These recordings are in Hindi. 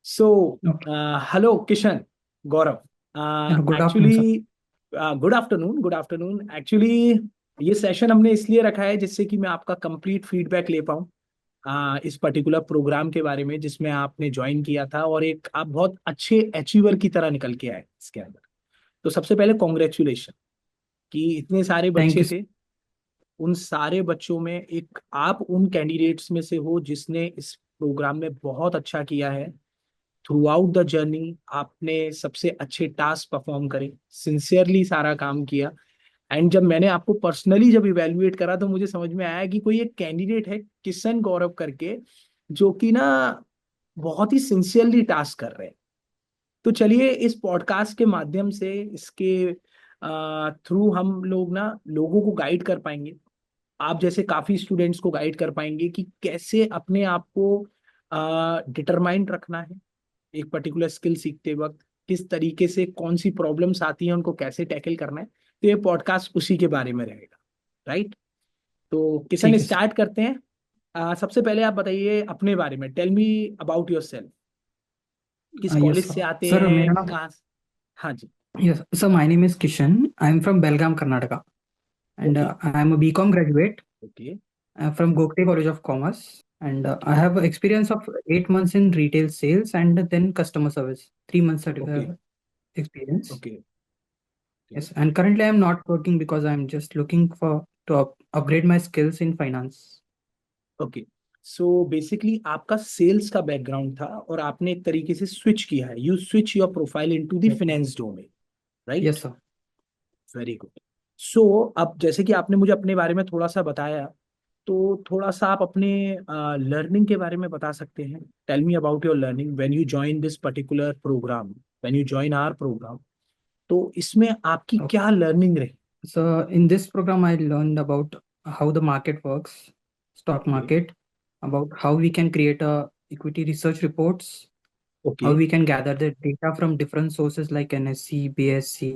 So, Okay. hello, Kishan, Gaurav. Good afternoon, sir. Actually, good afternoon, good afternoon. Actually ये सेशन हमने इसलिए रखा है जिससे कि मैं आपका कंप्लीट फीडबैक ले पाऊँ इस पर्टिकुलर प्रोग्राम के बारे में जिसमें आपने ज्वाइन किया था, और एक आप बहुत अच्छे अचीवर की तरह निकल के आए इसके अंदर। तो सबसे पहले कॉन्ग्रेचुलेशन कि इतने सारे Thank बच्चे you. थे। उन सारे बच्चों में एक आप उन कैंडिडेट्स में से हो जिसने इस प्रोग्राम में बहुत अच्छा किया है। थ्रू आउट द जर्नी आपने सबसे अच्छे टास्क परफॉर्म करे, सिंसियरली सारा काम किया। एंड जब मैंने आपको पर्सनली जब इवेल्युएट करा तो मुझे समझ में आया कि कोई एक कैंडिडेट है किशन गौरव करके, जो कि ना बहुत ही सिंसियरली टास्क कर रहे हैं। तो चलिए इस पॉडकास्ट के माध्यम से इसके थ्रू हम लोग ना लोगों को गाइड कर पाएंगे। आप जैसे काफी स्टूडेंट्स को गाइड कर पाएंगे कि कैसे अपने आप को डिटरमाइंड रखना है एक पर्टिकुलर स्किल सीखते वक्त, किस तरीके से कौन सी प्रॉब्लम्स आती हैं उनको कैसे टैकल करना है। तो ये पॉडकास्ट उसी के बारे में रहेगा, राइट? तो किशन ठीक है सर। स्टार्ट करते हैं। सबसे पहले आप बताइए अपने बारे में, tell me about yourself. किस Yes, कॉलेज sir. से आते Sir, हैं, मेरा नाम कहाँ हाँ जी। Yes, sir. My name is Kishan. I am from Belgaum, Karnataka, and okay, I am a BCom graduate okay, from Gokte College of Commerce, and I okay, have experience of 8 months in retail sales and then customer service. 3 months okay, experience. Okay, okay, Yes, and currently I am not working because I am just looking for to upgrade my skills in finance. Okay. So basically आपका सेल्स का बैकग्राउंड था और आपने एक तरीके से स्विच किया है, you switch your profile into the Yes, sir. Finance domain, right? Yes, sir. Very good. So अब जैसे कि आपने मुझे अपने बारे में थोड़ा सा बताया, तो थोड़ा सा आप अपने लर्निंग के बारे में बता सकते हैं। Tell me about your learning when you join this particular programme, when you join our programme. तो इसमें आपकी Okay. क्या लर्निंग रही? So in this program, I learned about how the market works, stock okay, market, about how we can create a equity research reports, okay, how we can gather the data from different sources like NSC, BSC,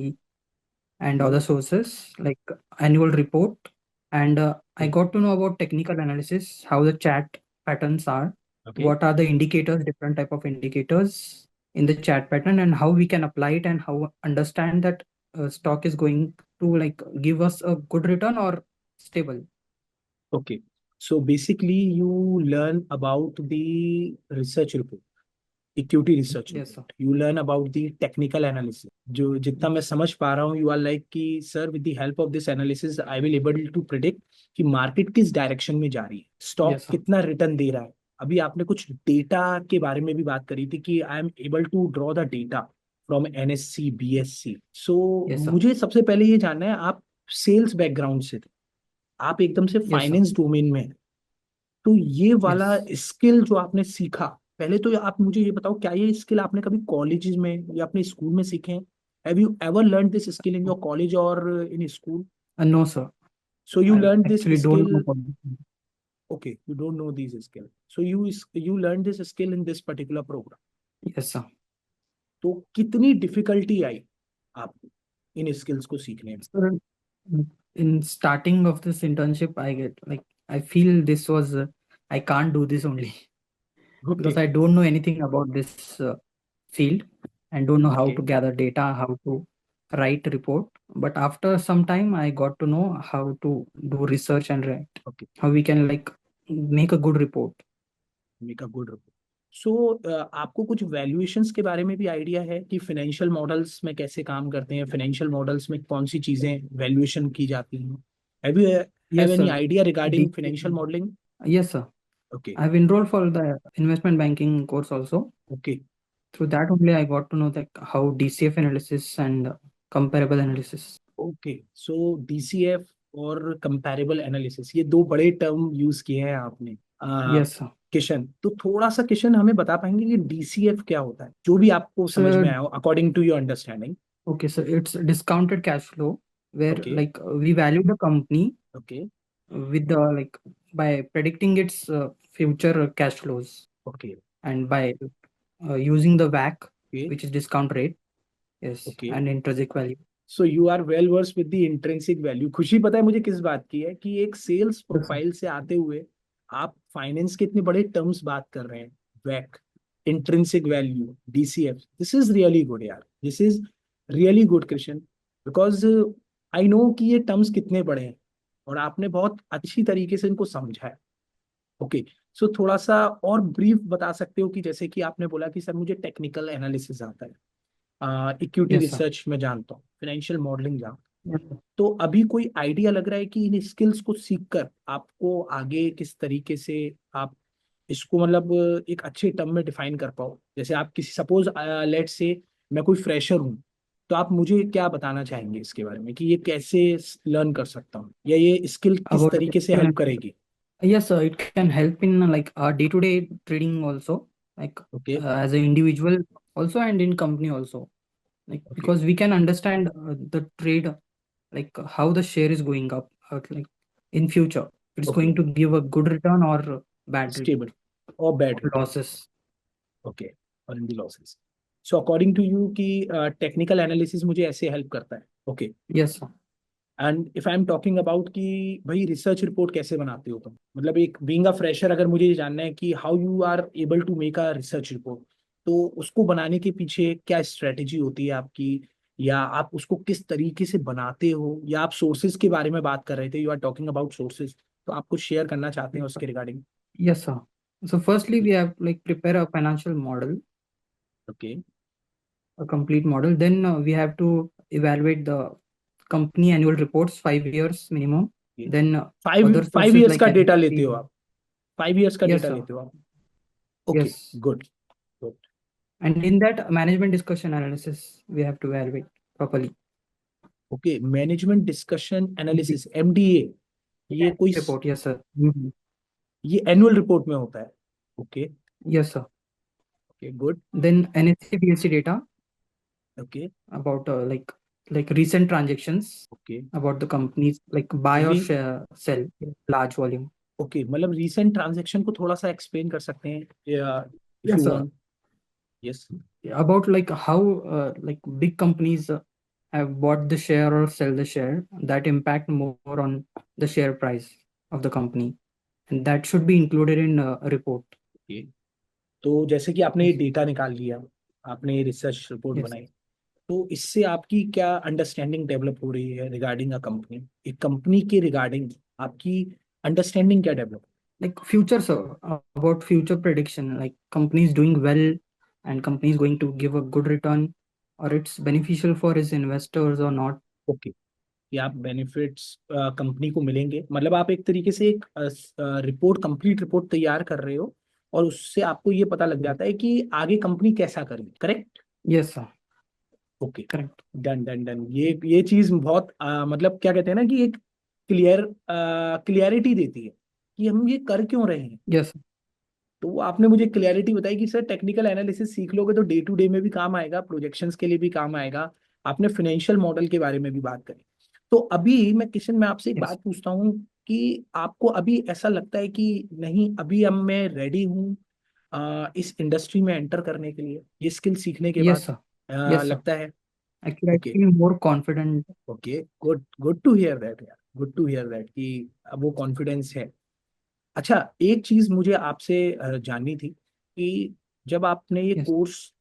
and okay, other sources like annual report. And I okay, got to know about technical analysis, how the chat patterns are, okay, what are the indicators, different type of indicators in the chat pattern, and how we can apply it and how understand that stock is going to like give us a good return or stable. Okay. So basically you learn about the research report, equity research Yes, sir. Report, you learn about the technical analysis. जो जितना मैं Yes. समझ पा रहा हूँ, यू आर लाइक कि sir with the help of this analysis I will able to predict कि मार्केट किस डायरेक्शन में जा रही है, स्टॉक Yes, sir. कितना रिटर्न दे रहा है। अभी आपने कुछ डेटा के बारे में भी बात करी थी कि I am able to draw the data from NSC BSC. So Yes, sir. मुझे सबसे पहले ये जानना है, आप सेल्स बैकग्राउंड से थे, आप एकदम से Yes, sir. फाइनेंस डोमेन में हैं। तो ये वाला Yes. स्किल जो आपने सीखा, पहले तो आप मुझे ये बताओ, क्या ये स्किल आपने कभी कॉलेजेस में या अपने स्कूल में सीखे हैं? Have you ever learn this skill in your college और in school? No, sir. So you I learn this actually don't skill. know about this. Okay, you don't know this skill, so you learn this skill in this particular programme. Yes, sir. तो कितनी डिफिकल्टी आई आपको इन स्किल्स को सीखने में? So in starting of this internship, I get like I feel this was I can't do this only okay, because I don't know anything about this field and don't know how okay, to gather data, how to write report. But after some time, I got to know how to do research and write, okay. how we can like make a good report. Make a good report. So आपको कुछ वैल्यूएशंस के बारे में भी आइडिया है कि फाइनेंशियल मॉडल्स में कैसे काम करते हैं, फाइनेंशियल मॉडल्स में कौन सी चीजें वैल्यूएशन की जाती हैं? Have you have Yes, any sir. Idea regarding D- financial modelling? yes, sir. Okay, I've enrolled for the investment banking course also. Okay, Through that only, I got to know like how DCF analysis and comparable analysis. Okay. So DCF और कंपैरेबल एनालिसिस, ये दो बड़े टर्म यूज किए हैं आपने। Yes, sir. किशन, तो थोड़ा सा किशन हमें बता पाएंगे कि डीसीएफ क्या होता है, जो भी आपको समझ So में आया हो according to your understanding? okay, so it's discounted cash flow where okay, like we value the company okay, with the like by predicting its future cash flows okay, and by using the WACC, okay, which is discount rate, yes, okay. and intrinsic value. So you are well versed with the intrinsic value. खुशी पता है मुझे किस बात की है कि एक सेल्स Yes, sir. प्रोफाइल से आते हुए आप फाइनेंस के इतने बड़े टर्म्स बात कर रहे हैं, वैक। intrinsic value, DCF. This is really good यार. This is really good Christian, because I know कि ये टर्म्स कितने बड़े हैं और आपने बहुत अच्छी तरीके से इनको समझा है. ओके. सो थोड़ा सा और ब्रीफ बता सकते हो कि जैसे कि आपने बोला कि सर मुझे टेक्निकल एनालिसिस आता है, इक्विटी Yes, sir. रिसर्च में जानता हूँ, फाइनेंशियल मॉडलिंग जानता हूँ, Yes, sir. तो अभी कोई आइडिया लग रहा है कि इन स्किल्स को सीख कर आपको आगे किस तरीके से आप इसको मतलब एक अच्छे टर्म में डिफाइन कर पाओ. जैसे आप किसी सपोज लेट से मैं कोई फ्रेशर हूँ, तो आप मुझे क्या बताना चाहेंगे इसके बारे में कि ये कैसे लर्न कर सकता हूँ या ये स्किल किस About तरीके से हेल्प करेगी. yes, sir. It can help in like our day-to-day trading also, like okay. as an individual also and in company also. Like okay. because we can understand the trade, like how the share is going up, like in future, it's okay. going to give a good return or bad return stable और bad or return. losses. Okay. और in the losses. So according to you कि टेक्निकल एनालिसिस मुझे ऐसे हेल्प करता है. Okay. Yes, sir. And if I am talking about कि भाई रिसर्च रिपोर्ट कैसे बनाते हो तुम, मतलब एक बीइंग अ फ्रेशर अगर मुझे ये जानना है कि how you are able to make a research report, तो उसको बनाने के पीछे क्या स्ट्रेटेजी होती है आपकी, या आप उसको किस तरीके से बनाते हो, या आप सोर्सेज के बारे में बात कर रहे थे, you are talking about sources, तो आप कुछ शेयर करना चाहते हैं उसके regarding. Yes, sir. So firstly, we have like prepare a financial model, okay. a complete model. Then we have to evaluate the company annual reports, 5 years minimum. Then five other five sources years like का डेटा लेते हो NSE. आप? 5 years का Yes, डेटा sir. लेते हो आप? Okay. Yes. Good. Good. And in that management discussion analysis, we have to evaluate properly. Okay. Management discussion The analysis, MDA. ये कोई report, yes, sir. Mhm. ये एनुअल रिपोर्ट में होता है. Okay. Yes, sir. Okay. Good. Then NSE BSE data okay. about like recent transactions okay. about the companies like buy or री share, sell in large volume. Okay, मतलब रीसेंट ट्रांजेक्शन को थोड़ा सा एक्सप्लेन कर सकते हैं, if Yes, you sir. Want. Yes. About like how like big companies have bought the share or sell the share that impact more on the share price of the company, and that should be included in a report. Okay. तो जैसे कि आपने ये Yes. डेटा निकाल लिया, आपने ये रिसर्च रिपोर्ट Yes. बनाई, तो इससे आपकी क्या अंडरस्टैंडिंग डेवलप हो रही है रिगार्डिंग अ कंपनी, एक कंपनी के रिगार्डिंग आपकी अंडरस्टैंडिंग क्या develop? Like future, sir, about future prediction, like companies doing well and companies going to give a good return, or it's beneficial for his investors or not. Okay. कि आप बेनिफिट्स कंपनी को मिलेंगे, मतलब आप एक तरीके से एक रिपोर्ट, कंप्लीट रिपोर्ट तैयार कर रहे हो, और उससे आपको ये पता लग जाता है कि आगे कंपनी कैसा करेगी. Correct. Yes, sir. Okay. Correct. Done done done. ये चीज बहुत मतलब क्या कहते हैं ना कि एक क्लियरिटी देती है कि हम ये कर क्यों रहे हैं. Yes, sir. तो वो आपने मुझे क्लियरिटी बताई कि सर टेक्निकल एनालिसिस सीख लोगे तो डे टू डे में भी काम आएगा, प्रोजेक्शंस के लिए भी काम आएगा. आपने फाइनेंशियल मॉडल के बारे में भी बात करी. तो अभी मैं किशन में आपसे एक Yes. बात पूछता हूँ कि आपको अभी ऐसा लगता है कि नहीं अभी अब मैं रेडी हूँ इस इंडस्ट्री में एंटर करने के लिए, ये स्किल सीखने के Yes, बाद sir. Yes, sir. लगता है? Actually, I okay. feel more confident. Okay. Good good to hear that यार, गुड टू हियर दैट कि अब वो कॉन्फिडेंस है. अच्छा, एक चीज मुझे आपसे जाननी थी कि जब आपने ये Yes. कोर्स,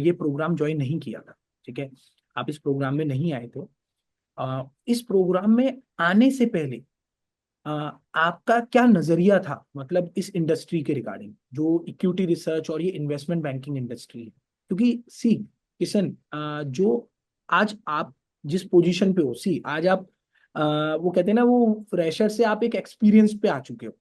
ये प्रोग्राम ज्वाइन नहीं किया था, ठीक है, आप इस प्रोग्राम में नहीं आए थे, इस प्रोग्राम में आने से पहले अ, आपका क्या नजरिया था, मतलब इस इंडस्ट्री के रिगार्डिंग जो इक्विटी रिसर्च और ये इन्वेस्टमेंट बैंकिंग इंडस्ट्री है. क्योंकि सी किशन, जो आज आप जिस पोजीशन पे हो, सी आज आप वो कहते हैं ना, वो फ्रेशर से आप एक एक्सपीरियंस पे आ चुके हो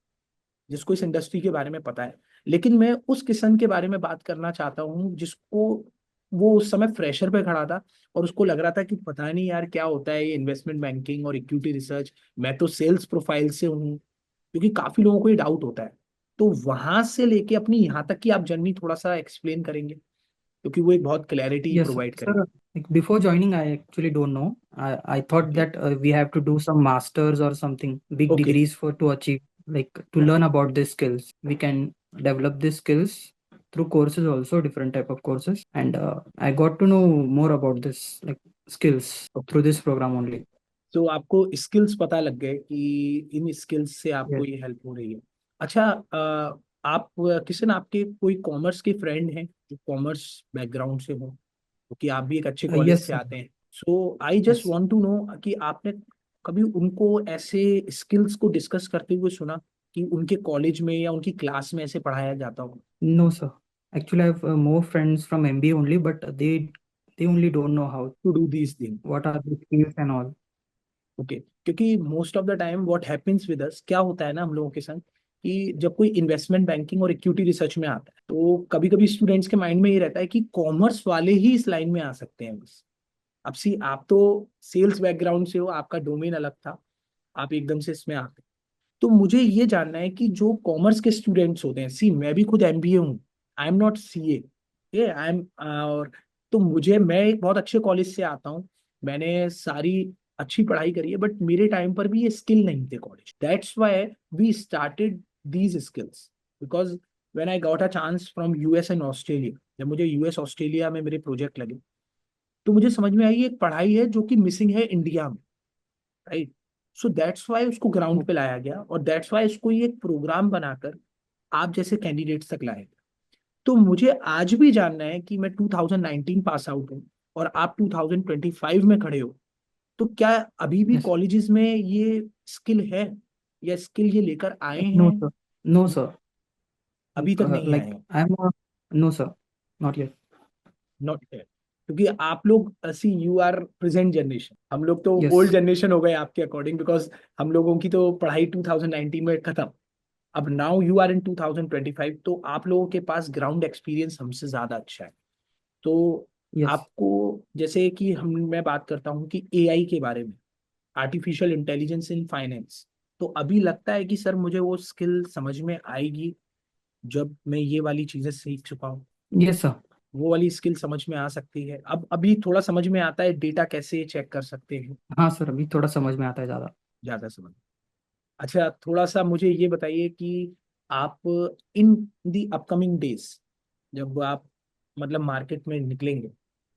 जिसको इस इंडस्ट्री के बारे में पता है. लेकिन मैं उस किसान के बारे में बात करना चाहता हूँ जिसको, वो उस समय फ्रेशर पे खड़ा था और उसको लग रहा था कि पता नहीं यार क्या होता है ये इन्वेस्टमेंट बैंकिंग और इक्विटी रिसर्च, मैं तो सेल्स प्रोफाइल से हूँ, क्योंकि काफी लोगों को ये डाउट होता है. तो वहां से लेके अपनी यहाँ तक की आप जर्नी थोड़ा सा एक्सप्लेन करेंगे, क्योंकि वो एक बहुत क्लैरिटी Yes, प्रोवाइड sir. करेगी. Like before joining, I actually don't know. I thought okay. that we have to do some masters or something big okay. degrees for to achieve, like to learn about these skills. We can develop these skills through courses also, different type of courses. And I got to know more about this like skills okay. through this program only. तो आपको स्किल्स पता लग गए कि इन स्किल्स से आपको Yes. ये हेल्प हो रही है. अच्छा, आप किशन, आपके कोई कॉमर्स के फ्रेंड हैं जो कॉमर्स बैकग्राउंड से हो, क्योंकि आप भी एक अच्छे कॉलेज Yes, से sir. आते हैं। So I just Yes. Want to know कि आपने कभी उनको ऐसे स्किल्स को डिस्कस करते हुए सुना कि उनके कॉलेज में या उनकी क्लास में ऐसे पढ़ाया जाता हो? No, sir. Actually, I have more friends from MBA only, but they only don't know how, to do these thing. what are the skills and all. Okay, क्योंकि most of the time what happens with us, क्या होता है ना हम लोगों के संग, कि जब कोई इन्वेस्टमेंट बैंकिंग और इक्विटी रिसर्च में आता है तो कभी कभी स्टूडेंट्स के माइंड में ये रहता है कि कॉमर्स वाले ही इस लाइन में आ सकते हैं बस। अब सी, आप तो सेल्स बैकग्राउंड से हो, आपका डोमेन अलग था, आप एकदम से इसमें आते। तो मुझे ये जानना है कि जो कॉमर्स के स्टूडेंट्स होते हैं, सी मैं भी खुद एमबीए हूँ, आई एम नॉट सीए, ये आई एम, और तो मुझे, मैं एक बहुत अच्छे कॉलेज से आता हूँ, मैंने सारी अच्छी पढ़ाई करी है, बट मेरे टाइम पर भी ये स्किल नहीं थे college, that's why we started these skills, because when I got a chance from US and Australia, जब मुझे यूएस ऑस्ट्रेलिया में मेरे प्रोजेक्ट लगे, तो मुझे समझ में आई एक पढ़ाई है जो कि मिसिंग है इंडिया में, राइट? सो दैट्स वाई उसको ग्राउंड Oh, पे लाया गया, और दैट्स वाई इसको ये एक प्रोग्राम बनाकर आप जैसे कैंडिडेट्स तक लाया गया। तो मुझे आज भी जानना है कि मैं 2019 पास आउट हूँ और आप 2025 में खड़े हो, तो क्या अभी भी yes. कॉलेजेस में ये स्किल है, या स्किल ये लेकर आए No, हैं? sir. No, sir. अभी तक नहीं आए Like हैं? I'm a no, sir. Not yet. Not, क्योंकि आप लोग सी यू आर प्रेजेंट जनरेशन, हम लोग तो ओल्ड Yes. जनरेशन हो गए आपके अकॉर्डिंग, बिकॉज हम लोगों की तो पढ़ाई 2019 में खत्म। अब नाउ यू आर इन 2025, तो आप लोगों के पास ग्राउंड एक्सपीरियंस हमसे ज्यादा अच्छा है। तो Yes. आपको, जैसे कि हम, मैं बात करता हूँ कि एआई के बारे में, आर्टिफिशियल इंटेलिजेंस इन फाइनेंस, तो अभी लगता है कि सर मुझे वो स्किल समझ में आएगी जब मैं ये वाली चीजें सीख चुका हूँ, Yes, sir. वो वाली स्किल समझ में आ सकती है। अब अभी थोड़ा समझ में आता है डेटा कैसे चेक कर सकते हैं, हाँ सर, अभी थोड़ा समझ में आता है ज्यादा. ज्यादा समझ। अच्छा, थोड़ा सा मुझे ये बताइए कि आप इन दी अपकमिंग डेज, जब आप मतलब मार्केट में निकलेंगे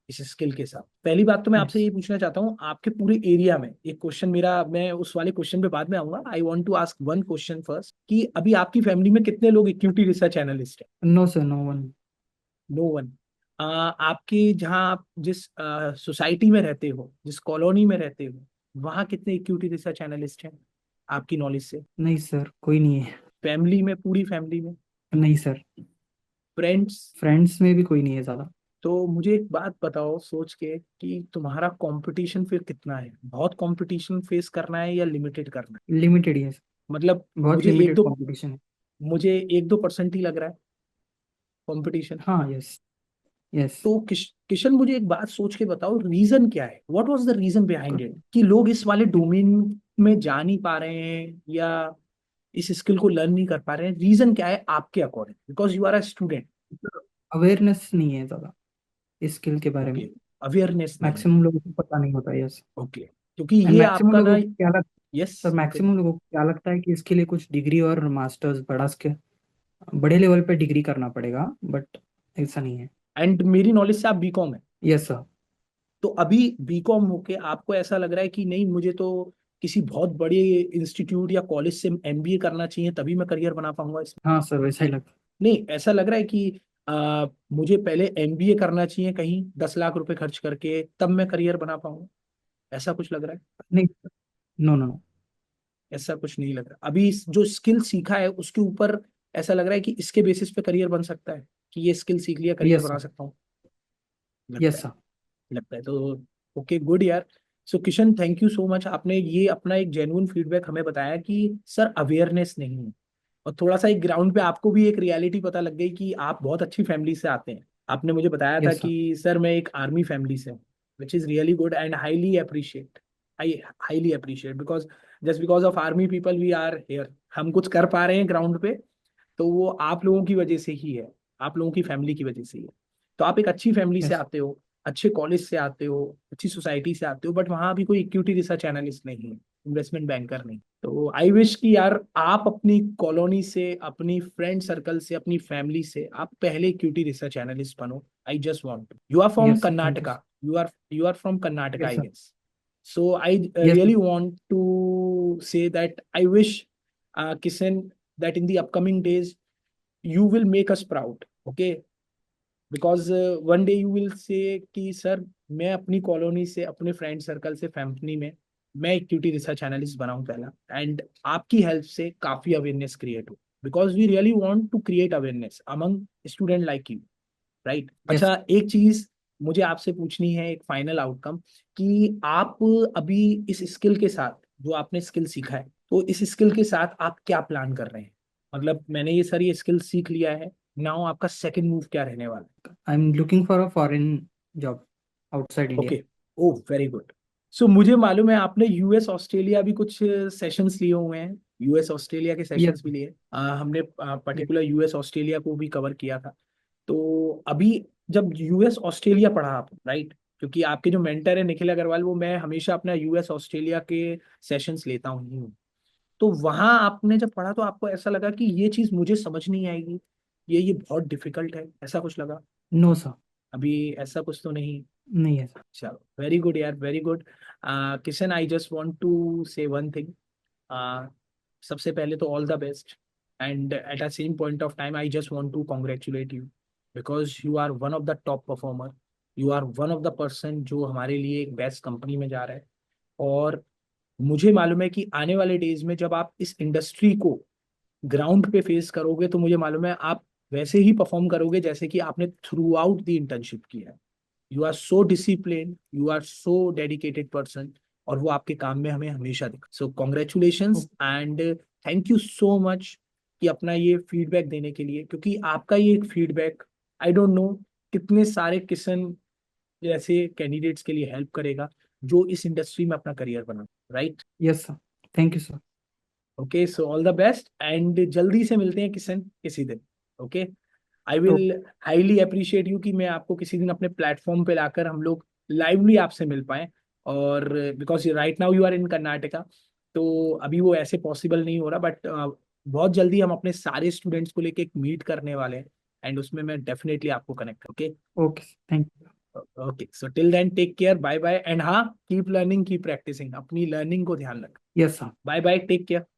इस स्किल के साथ, पहली बात तो मैं आपसे Yes. ये पूछना चाहता हूँ, आपके पूरे एरिया में एक क्वेश्चन मेरा, मैं उस वाले क्वेश्चन पे बाद में आऊंगा, I want to ask one question first, कि अभी आपकी फैमिली में कितने लोग इक्विटी रिसर्च एनालिस्ट हैं? No, sir. No one. No one. आपके जहाँ आप जिस सोसाइटी में रहते हो, जिस कॉलोनी में रहते हो, वहाँ कितने इक्विटी रिसर्च एनालिस्ट हैं आपकी नॉलेज से? नहीं सर, कोई नहीं है. फैमिली में, पूरी फैमिली में? नहीं सर. फ्रेंड्स? फ्रेंड्स में भी कोई नहीं है ज्यादा. तो मुझे एक बात बताओ सोच के, कि तुम्हारा कंपटीशन फिर कितना है? बहुत कंपटीशन फेस करना है या लिमिटेड करना है? लिमिटेड ही है. मतलब बहुत मुझे एक लिमिटेड दो, कंपटीशन है. मुझे 1-2% ही लग रहा है कंपटीशन। हाँ. यस. यस. तो किशन, मुझे एक बात सोच के बताओ, रीजन क्या है? What was the reason behind it, कि लोग इस वाले डोमेन में जा नहीं पा रहे हैं, या इस स्किल को लर्न नहीं कर पा रहे हैं? रीजन क्या है आपके according, because you are a student? Awareness नहीं है ज्यादा इस स्किल के बारे में. ओके, अवेयरनेस नहीं है। मैक्सिमम लोगों को पता नहीं होता. यस. ओके, क्योंकि एंड ये मैक्सिमम आपका ना, लोगों को क्या लग यस सर, कंटिन्यू। मैक्सिमम लोगों को क्या लगता है कि इसके लिए कुछ डिग्री और मास्टर्स बड़े लेवल पे डिग्री करना पड़ेगा, बट ऐसा नहीं है. एंड मेरी नॉलेज से आप बीकॉम है, यस सर. तो अभी बीकॉम होके आपको ऐसा लग रहा है कि नहीं, मुझे तो किसी बहुत बड़े इंस्टीट्यूट या कॉलेज से एमबीए करना चाहिए, तभी मैं करियर बना पाऊंगा इसमें? हाँ सर, वैसा ही लगता नहीं, ऐसा लग रहा है कि मुझे पहले एमबीए करना चाहिए कहीं 10 लाख रुपए खर्च करके, तब मैं करियर बना पाऊंगा, ऐसा कुछ लग रहा है? है. नहीं. No no no. ऐसा कुछ नहीं लग रहा अभी, जो स्किल सीखा है उसके ऊपर ऐसा लग रहा है कि इसके बेसिस पे करियर बन सकता है, कि ये स्किल सीख लिया करियर यस बना सर. सकता हूँ? लगता यस है, सर. लगता है तो। ओके, गुड यार। So Kishan, thank you so much, आपने ये अपना एक जेन्युइन फीडबैक हमें बताया कि सर अवेयरनेस नहीं है, और थोड़ा सा एक ग्राउंड पे आपको भी एक रियलिटी पता लग गई कि आप बहुत अच्छी फैमिली से आते हैं। आपने मुझे बताया था यस सर. कि सर मैं एक आर्मी फैमिली से हूँ, which is really good and highly appreciate, I highly appreciate, because just because of army people we are here, हम कुछ कर पा रहे हैं ग्राउंड पे, तो वो आप लोगों की वजह से ही है, आप लोगों की फैमिली की वजह से ही है। तो आप एक अच्छी फैमिली से यस. आते हो, अच्छे कॉलेज से आते हो, अच्छी सोसाइटी से आते हो, बट वहां अभी कोई इक्विटी रिसर्च एनालिस्ट नहीं है, इन्वेस्टमेंट बैंकर नहीं। तो आई विश कि यार आप अपनी कॉलोनी से, अपनी फ्रेंड सर्कल से, अपनी फैमिली से आप पहले इक्विटी रिसर्च एनालिस्ट बनो। I just want to, you are from yes sir. Thank you. Karnataka, you are from Karnataka yes I sir. Guess. So I yes sir. really want to say that I wish, Kisan, that in the upcoming days you will make us proud. Okay, because one day you will say कि सर मैं अपनी कॉलोनी से, अपने फ्रेंड सर्कल से, फैमिली में मैं एक क्यूटी रिसर्च एनालिस्ट बनाऊं पहला, एंड आपकी हेल्प से काफी अवेयरनेस क्रिएट हो, because we really want to create awareness among student like you, right? Yes. अच्छा, एक चीज मुझे आपसे पूछनी है, एक फाइनल आउटकम, कि आप अभी इस स्किल के साथ, जो आपने स्किल सीखा है, तो इस स्किल के साथ आप क्या प्लान कर रहे हैं? मतलब मैंने ये सर ये स्किल सीख लिया है, नाउ आपका सेकंड मूव क्या रहने वाला है? I'm looking for a foreign job outside India. Okay, oh very good. So मुझे मालूम है आपने यूएस ऑस्ट्रेलिया भी कुछ सेशंस लिए हुए हैं, यूएस ऑस्ट्रेलिया के Yes. सेशंस भी लिए। हमने Yes. पर्टिकुलर यूएस ऑस्ट्रेलिया को भी कवर किया था। तो अभी जब यूएस ऑस्ट्रेलिया पढ़ा आप, राइट, क्योंकि आपके जो मेंटर है निखिल अग्रवाल, वो मैं हमेशा अपना यूएस ऑस्ट्रेलिया के सेशंस लेता हूँ, तो वहां आपने जब पढ़ा तो आपको ऐसा लगा कि ये चीज मुझे समझ नहीं आएगी, ये बहुत डिफिकल्ट है, ऐसा कुछ लगा? No, sir. अभी ऐसा कुछ तो नहीं? नहीं है सर। चलो, वेरी गुड यार, very good. Kishan, I just want to say one thing. सबसे पहले तो all the best, and at a same point of time I just want to congratulate you, because you are one of the top performer, you are one of the person जो हमारे लिए एक बेस्ट कंपनी में जा रहा है। और मुझे मालूम है कि आने वाले डेज में जब आप इस इंडस्ट्री को ग्राउंड पे फेस करोगे, तो मुझे मालूम है आप वैसे ही परफॉर्म करोगे जैसे कि आपने थ्रू आउट द इंटर्नशिप किया है। You are so discipline, you are so dedicated person, और वो आपके काम में हमें हमेशा दिखा। So congratulations, and thank you so much कि अपना ये फीडबैक देने के लिए, क्योंकि आपका ये एक फीडबैक, आई डोंट नो कितने सारे किसान जैसे कैंडिडेट्स के लिए हेल्प करेगा जो इस इंडस्ट्री में अपना करियर बना, right? Yes, sir. Thank you, sir. Okay, so all the best, and जल्दी से मिलते हैं किशन किसी दिन। Okay, I Oh, will highly appreciate you कि मैं आपको किसी दिन अपने प्लेटफॉर्म पे लाकर हम लोग लाइवली आपसे मिल पाए। और because right now you are in Karnataka, तो अभी वो ऐसे पॉसिबल नहीं हो रहा, बट बहुत जल्दी हम अपने सारे स्टूडेंट्स को लेके एक मीट करने वाले हैं, एंड उसमें मैं डेफिनेटली आपको connect. Okay, okay, sir. Thank you. Okay, so till then take care, bye bye, and हाँ, कीप लर्निंग, कीप प्रैक्टिसिंग, अपनी लर्निंग को ध्यान रख। Yes, sir. Bye bye, take care.